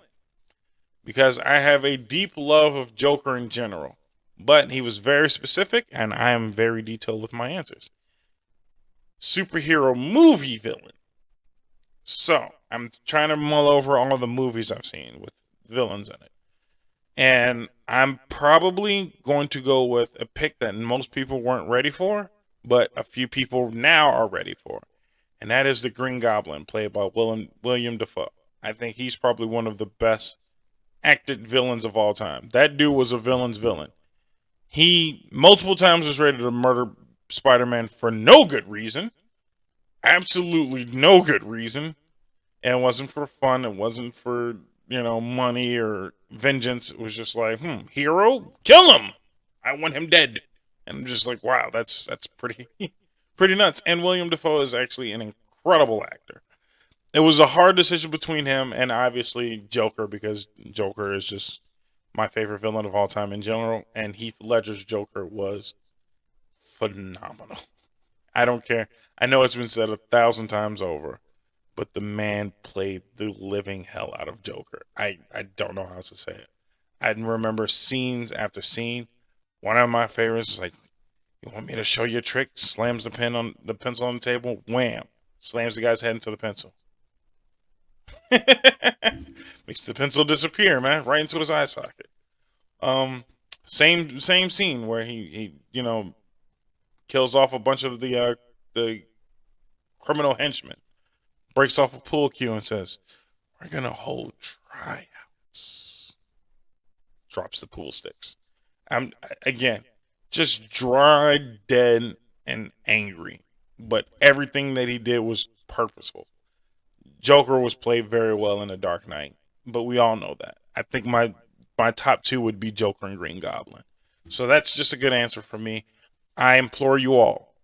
A: Because I have a deep love of Joker in general. But he was very specific, and I am very detailed with my answers. Superhero movie villain. So, I'm trying to mull over all the movies I've seen with villains in it. And I'm probably going to go with a pick that most people weren't ready for, but a few people now are ready for. And that is the Green Goblin, played by William Dafoe. I think he's probably one of the best acted villains of all time. That dude was a villain's villain. He multiple times was ready to murder Spider-Man for no good reason. Absolutely no good reason. And it wasn't for fun. It wasn't for, money or vengeance. It was just like, hero, kill him. I want him dead. And I'm just like, wow, that's pretty pretty nuts. And William Dafoe is actually an incredible actor. It was a hard decision between him and obviously Joker, because Joker is just my favorite villain of all time in general. And Heath Ledger's Joker was phenomenal. I don't care. I know it's been said 1,000 times over, but the man played the living hell out of Joker. I don't know how else to say it. I remember scenes after scene One of my favorites is like, you want me to show you a trick? Slams the pencil on the table. Wham! Slams the guy's head into the pencil. Makes the pencil disappear, man, right into his eye socket. Same scene where he kills off a bunch of the criminal henchmen, breaks off a pool cue and says, "We're gonna hold tryouts." Drops the pool sticks. I'm again just dry, dead, and angry, but everything that he did was purposeful. Joker was played very well in The Dark Knight, but we all know that. I think my top two would be Joker and Green Goblin. So that's just a good answer for me. I implore you all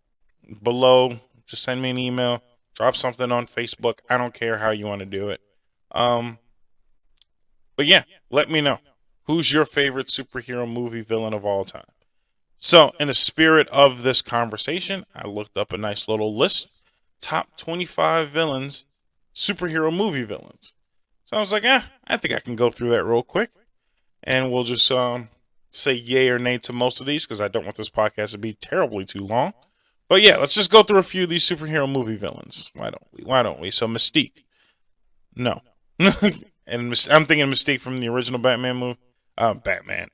A: below, just send me an email, drop something on Facebook. I don't care how you want to do it. But yeah, let me know. Who's your favorite superhero movie villain of all time? So, in the spirit of this conversation, I looked up a nice little list. Top 25 villains, superhero movie villains. So I was like, I think I can go through that real quick. And we'll just say yay or nay to most of these because I don't want this podcast to be terribly too long. But yeah, let's just go through a few of these superhero movie villains. Why don't we? So Mystique. No. And I'm thinking Mystique from the original Batman movie.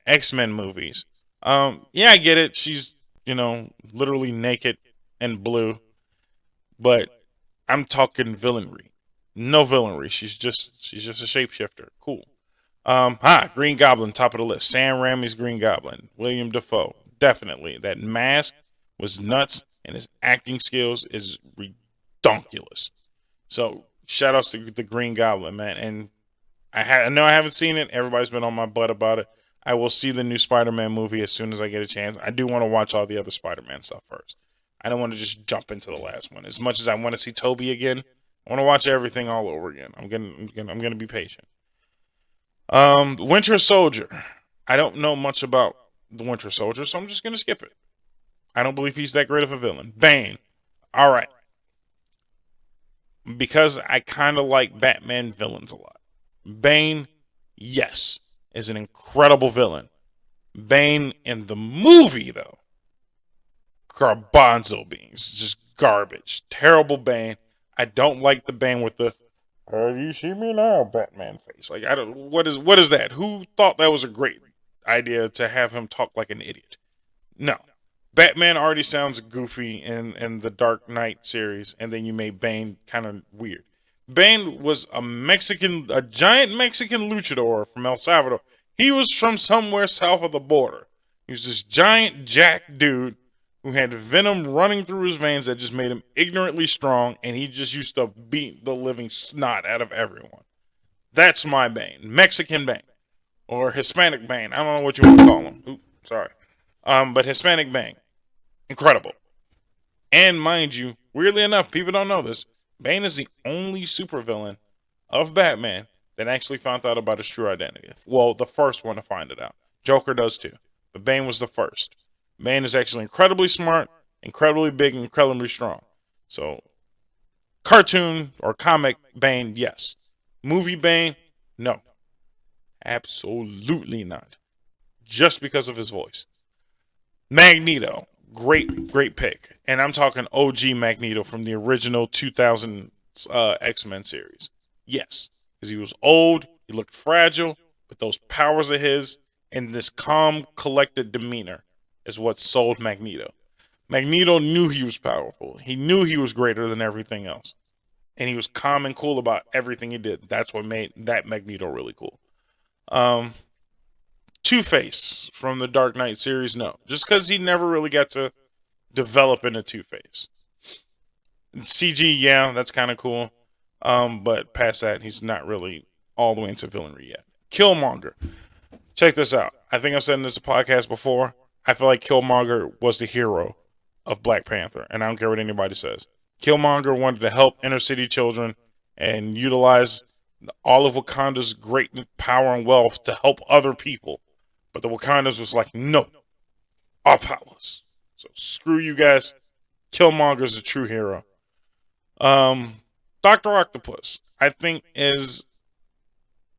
A: X-Men movies. Yeah, I get it. She's, literally naked and blue. But I'm talking villainry. No villainry. She's just a shapeshifter. Cool. Green Goblin, top of the list. Sam Raimi's Green Goblin. William Dafoe. Definitely. That mask was nuts, and his acting skills is redonkulous. So, shout outs to the Green Goblin, man. And I know I haven't seen it. Everybody's been on my butt about it. I will see the new Spider-Man movie as soon as I get a chance. I do want to watch all the other Spider-Man stuff first. I don't want to just jump into the last one. As much as I want to see Tobey again, I want to watch everything all over again. I'm gonna be patient. Winter Soldier. I don't know much about the Winter Soldier, so I'm just gonna skip it. I don't believe he's that great of a villain. Bane. All right. Because I kind of like Batman villains a lot. Bane, yes, is an incredible villain. Bane in the movie, though, garbanzo beans, just garbage. Terrible Bane. I don't like the Bane with the "you see me now" Batman face. Like, I don't. What is that? Who thought that was a great idea to have him talk like an idiot? No. Batman already sounds goofy in the Dark Knight series, and then you made Bane kind of weird. Bane was a giant Mexican luchador from El Salvador. He was from somewhere south of the border. He was this giant jack dude who had venom running through his veins that just made him ignorantly strong, and he just used to beat the living snot out of everyone. That's my Bane. Mexican Bane. Or Hispanic Bane. I don't know what you want to call him. Oops, sorry. But Hispanic Bane. Incredible. And mind you, weirdly enough, people don't know this, Bane is the only supervillain of Batman that actually found out about his true identity. Well, the first one to find it out. Joker does too. But Bane was the first. Bane is actually incredibly smart, incredibly big, and incredibly strong. So, cartoon or comic Bane, yes. Movie Bane, no. Absolutely not. Just because of his voice. Magneto. Great pick. And I'm talking OG Magneto from the original 2000 X-Men series. Yes. Because he was old, he looked fragile, but those powers of his and this calm, collected demeanor is what sold Magneto. Magneto knew he was powerful. He knew he was greater than everything else. And he was calm and cool about everything he did. That's what made that Magneto really cool. Two-Face from the Dark Knight series, no. Just because he never really got to develop into Two-Face. CG, yeah, that's kind of cool. But past that, he's not really all the way into villainry yet. Killmonger. Check this out. I think I've said in this podcast before. I feel like Killmonger was the hero of Black Panther. And I don't care what anybody says. Killmonger wanted to help inner city children and utilize all of Wakanda's great power and wealth to help other people. But the Wakandas was like, no, our powers. So screw you guys. Killmonger's a true hero. Dr. Octopus, I think, is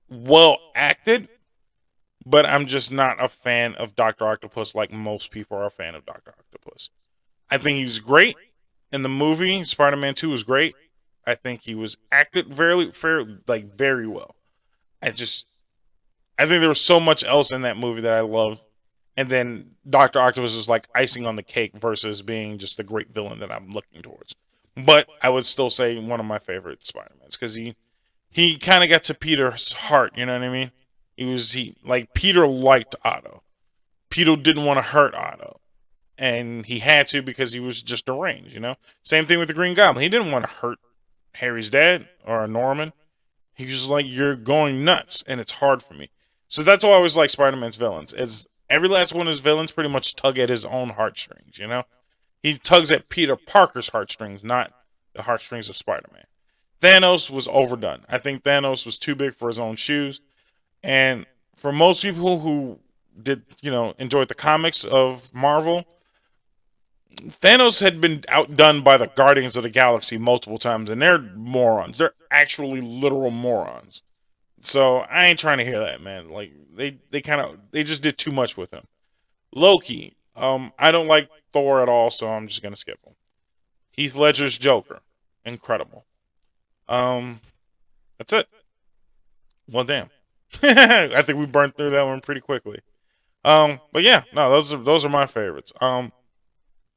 A: well acted, but I'm just not a fan of Dr. Octopus like most people are a fan of Dr. Octopus. I think he's great in the movie. Spider-Man 2 was great. I think he was acted very well. I think there was so much else in that movie that I loved. And then Dr. Octopus is like icing on the cake versus being just the great villain that I'm looking towards. But I would still say one of my favorite Spider-Mans because he kind of got to Peter's heart, you know what I mean? Peter liked Otto. Peter didn't want to hurt Otto. And he had to because he was just deranged, you know? Same thing with the Green Goblin. He didn't want to hurt Harry's dad or Norman. He was just like, you're going nuts, and it's hard for me. So that's why I always like Spider-Man's villains. Is every last one of his villains pretty much tug at his own heartstrings, you know? He tugs at Peter Parker's heartstrings, not the heartstrings of Spider-Man. Thanos was overdone. I think Thanos was too big for his own shoes. And for most people who did, enjoyed the comics of Marvel, Thanos had been outdone by the Guardians of the Galaxy multiple times, and they're morons. They're actually literal morons. So I ain't trying to hear that, man. Like they just did too much with him. Loki, I don't like Thor at all, so I'm just gonna skip him. Heath Ledger's Joker, incredible. That's it. Well, damn. I think we burned through that one pretty quickly. But yeah, no, those are my favorites.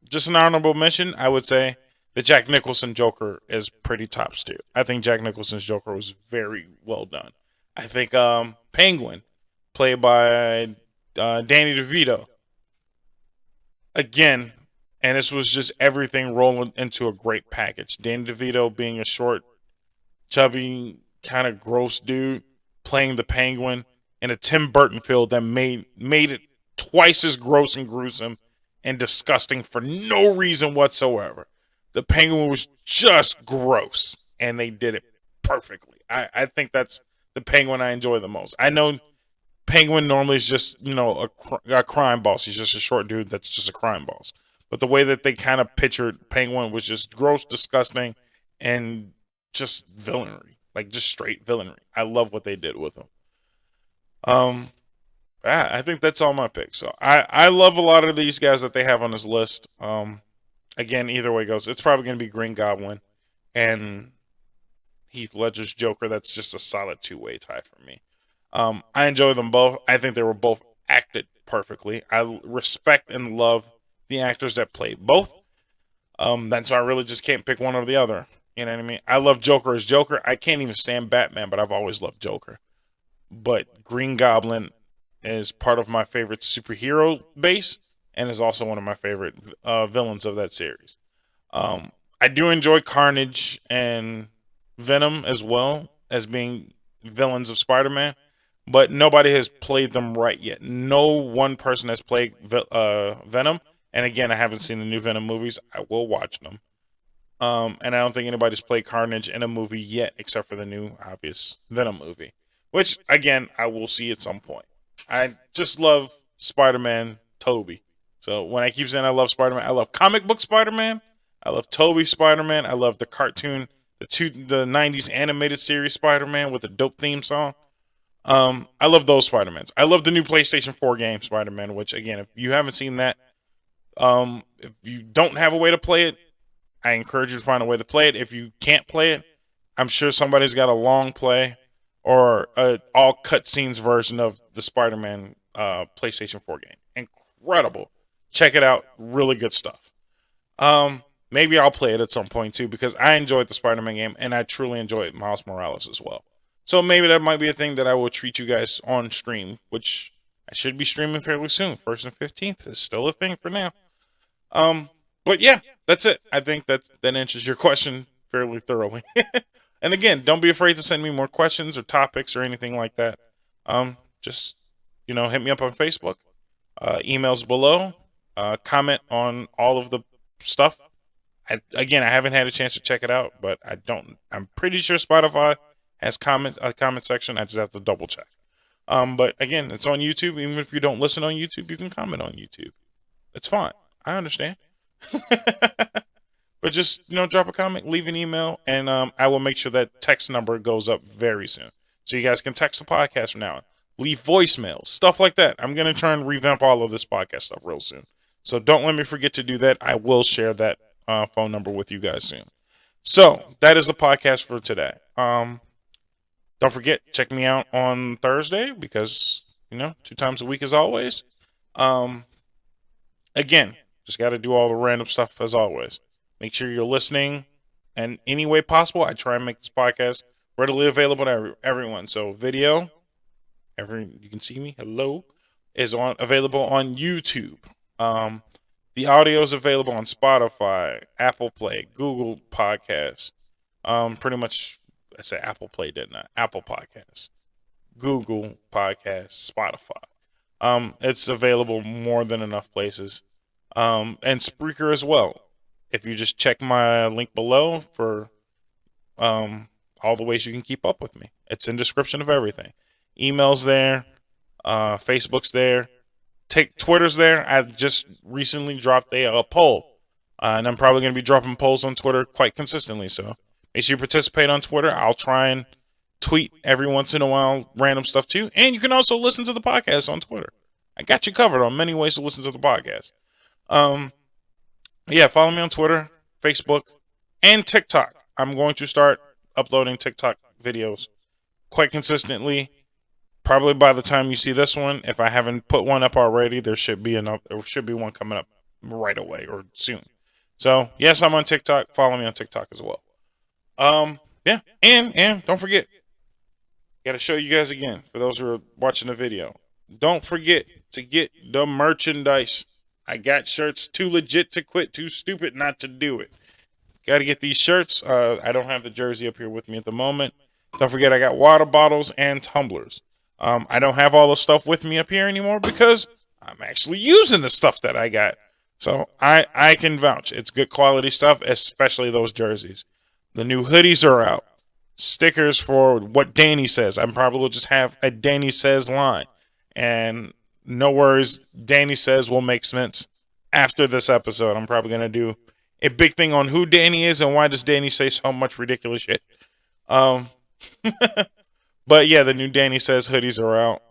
A: Just an honorable mention, I would say the Jack Nicholson Joker is pretty top tier. I think Jack Nicholson's Joker was very well done. I think Penguin, played by Danny DeVito, again, and this was just everything rolling into a great package. Danny DeVito being a short, chubby, kind of gross dude, playing the Penguin in a Tim Burton film that made it twice as gross and gruesome and disgusting for no reason whatsoever. The Penguin was just gross, and they did it perfectly. I think that's the Penguin I enjoy the most. I know Penguin normally is just, a crime boss. He's just a short dude that's just a crime boss. But the way that they kind of pictured Penguin was just gross, disgusting, and just villainy. Like, just straight villainy. I love what they did with him. I think that's all my picks. So I love a lot of these guys that they have on this list. Again, either way it goes, it's probably going to be Green Goblin and Heath Ledger's Joker. That's just a solid two-way tie for me. I enjoy them both. I think they were both acted perfectly. I respect and love the actors that played both. That's why I really just can't pick one or the other. You know what I mean? I love Joker as Joker. I can't even stand Batman, but I've always loved Joker. But Green Goblin is part of my favorite superhero base and is also one of my favorite villains of that series. I do enjoy Carnage and Venom as well as being villains of Spider-Man, but nobody has played them right yet. No one person has played Venom, and again, I haven't seen the new Venom movies. I will watch them. And I don't think anybody's played Carnage in a movie yet except for the new obvious Venom movie, which, again, I will see at some point. I just love Spider-Man Tobey. So when I keep saying I love Spider-Man, I love comic book Spider-Man. I love Tobey Spider-Man. I love the cartoon, the 90s animated series Spider-Man with a dope theme song. I love those Spider-Mans. I love the new PlayStation 4 game Spider-Man, which, again, if you haven't seen that, if you don't have a way to play it, I encourage you to find a way to play it. If you can't play it, I'm sure somebody's got a long play or all cutscenes version of the Spider-Man PlayStation 4 game. Incredible. Check it out. Really good stuff. Maybe I'll play it at some point too because I enjoyed the Spider-Man game and I truly enjoyed Miles Morales as well. So maybe that might be a thing that I will treat you guys on stream, which I should be streaming fairly soon. 1st and 15th is still a thing for now. But yeah, that's it. I think that answers your question fairly thoroughly. And again, don't be afraid to send me more questions or topics or anything like that. Just, hit me up on Facebook. Emails below. Comment on all of the stuff. I haven't had a chance to check it out, but I'm pretty sure Spotify has a comment section. I just have to double check. But again, it's on YouTube. Even if you don't listen on YouTube, you can comment on YouTube. It's fine. I understand. But just, drop a comment, leave an email, and I will make sure that text number goes up very soon. So you guys can text the podcast from now on. leave voicemails, stuff like that. I'm going to try and revamp all of this podcast stuff real soon. So don't let me forget to do that. I will share that phone number with you guys soon. So that is the podcast for today. Don't forget, check me out on Thursday because, 2 times a week as always. Again, just got to do all the random stuff as always. Make sure you're listening in any way possible. I try and make this podcast readily available to everyone. So video, you can see me. Hello, is available on YouTube. The audio is available on Spotify, Apple Play, Google Podcasts. Pretty much, I said Apple Play, didn't I? Apple Podcasts, Google Podcasts, Spotify. It's available more than enough places. And Spreaker as well. If you just check my link below for all the ways you can keep up with me. It's in the description of everything. Email's there, Facebook's there, Twitter's there. I just recently dropped a poll, and I'm probably going to be dropping polls on Twitter quite consistently. So make sure you participate on Twitter. I'll try and tweet every once in a while random stuff too. And you can also listen to the podcast on Twitter. I got you covered on many ways to listen to the podcast. Yeah, follow me on Twitter, Facebook, and TikTok. I'm going to start uploading TikTok videos quite consistently. Probably by the time you see this one, if I haven't put one up already, there should be one coming up right away or soon. So yes, I'm on TikTok. Follow me on TikTok as well. Yeah, and don't forget, got to show you guys again for those who are watching the video. Don't forget to get the merchandise. I got shirts too legit to quit, too stupid not to do it. Got to get these shirts. I don't have the jersey up here with me at the moment. Don't forget I got water bottles and tumblers. I don't have all the stuff with me up here anymore because I'm actually using the stuff that I got. So I can vouch. It's good quality stuff, especially those jerseys. The new hoodies are out. Stickers for what Danny says. I probably will just have a Danny says line. And no worries, Danny says will make sense after this episode. I'm probably going to do a big thing on who Danny is and why does Danny say so much ridiculous shit. But yeah, the new Danny Says hoodies are out.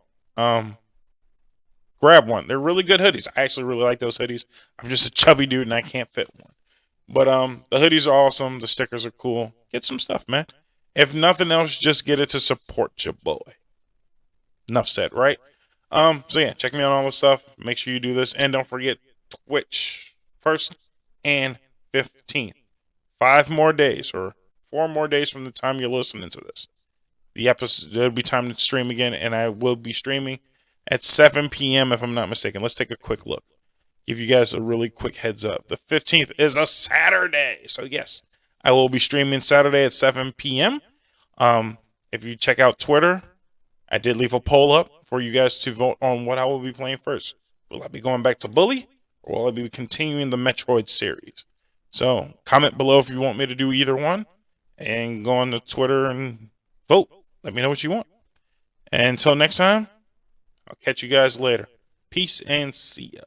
A: Grab one. They're really good hoodies. I actually really like those hoodies. I'm just a chubby dude and I can't fit one. But the hoodies are awesome. The stickers are cool. Get some stuff, man. If nothing else, just get it to support your boy. Enough said, right? So yeah, check me out on all this stuff. Make sure you do this. And don't forget Twitch 1st and 15th. 5 more days or 4 more days from the time you're listening to this. The episode, there'll be time to stream again, and I will be streaming at 7 p.m. if I'm not mistaken. Let's take a quick look. Give you guys a really quick heads up. The 15th is a Saturday. So yes, I will be streaming Saturday at 7 p.m. If you check out Twitter, I did leave a poll up for you guys to vote on what I will be playing first. Will I be going back to Bully, or will I be continuing the Metroid series? So comment below if you want me to do either one, and go on to Twitter and vote. Let me know what you want. And until next time, I'll catch you guys later. Peace and see ya.